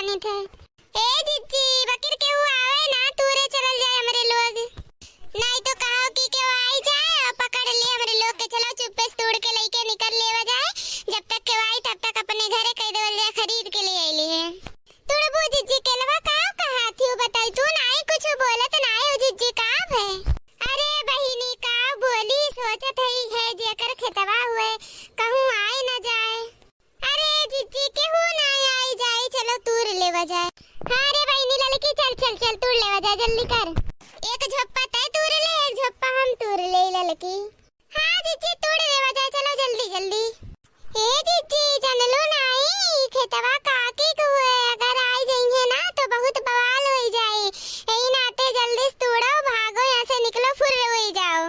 जानी थे। ए जिज्जी बकर के हुआ आवे ना तूरे चल जाए हमरे लोग, नहीं तो कहो कि के आई जाए और पकड़ ले हमरे लोग के, चलो चुप्पे से तोड़ के लेके निकल लेवा जाए, जब तक के आई तब तक अपने घरे कह देवल जाए खरीद के ले आईली है। तुड़बू जिज्जी केलवा कहा थी बताई तू नहीं कुछ बोलत नहीं जिज्जी का है। अरे बहिनी का बोली सोचत है जेकर खेतवा हुए कहूं आए न जाए। अरे जिज्जी केहू नहीं आई जाए, चलो तूर लेवा जाए। हां रे बहिनी लड़की चल चल चल तूर लेवा जाए जल्दी कर, एक झप्पा तय तूर ले एक झप्पा हम तूर ले लड़की। हां जिज्जी तूर लेवा जाए चलो जल्दी जल्दी। ए जिज्जी जानलो नहीं खेतवा काकी को है, अगर आई जाएंगे ना तो बहुत बवाल हो जाए, यही नाते जल्दी से तोड़ो भागो यहाँ से निकलो फिर हो जाओ।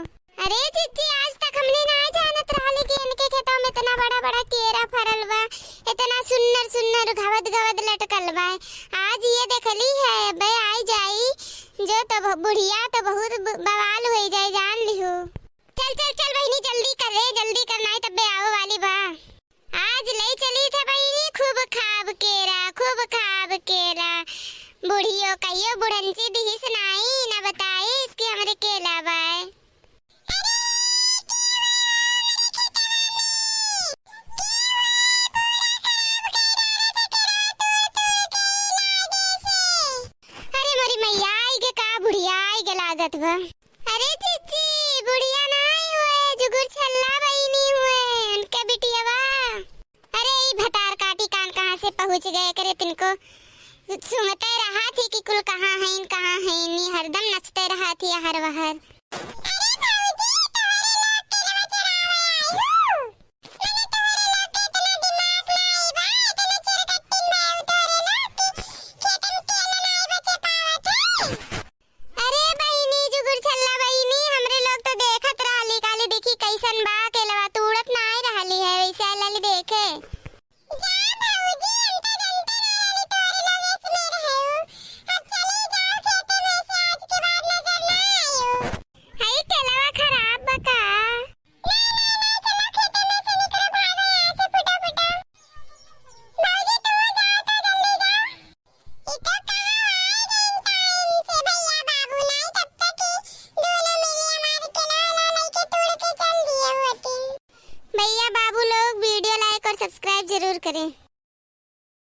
अरे जिज्जी आज तक हमने ना जानत रहले कि इनके खेतों में इतना बड़ा बड़ा केरा फरल बा, इतना सुन्नर सुन्नर घवद घवद लटकल बा, आज ये देखली है बे आई जाई जो तो बुढ़िया तो बहुत बवाल हो जाए जान लिहो। चल चल चल बहिनी जल्दी कर रे जल्दी करना है तब आओ वाली बा। आज ले चली थे बहिनी खूब खाब केरा, बुढ़ियो कहियो बुढ़ंची दिहिस नहीं ना बताई इसकी हमरे केला बाय। अरे मोरी मैया आई के का बुढ़िया आई के लागत बा। अरे जीजी बुढ़िया नहीं हुए जुगुर छल्ला बहिनी हुए उनके बिटिया बा। अरे ई भतार काटी कान कहां से पहुंच गए करे तिनको सुनते रहा थी कि कुल कहां है नी हरदम नचते रहा थी हर वहर। अरे भाऊजी तुम्हारे लोग के नवा चरावे आई हूं, मैंने तुम्हारे लोग के इतना दिमाग नहीं बा, इतना चिरकट्टी में उतारे लोग कि खेतन केला नहीं बचे पावत है। अरे बहिनी जुगुर छल्ला बहिनी हमरे लोग तो देखत रहली काली देखी कैसन बा केलवा तोड़त नहीं रहली है वैसे लाली देखे। भैया बाबू लोग वीडियो लाइक और सब्सक्राइब जरूर करें।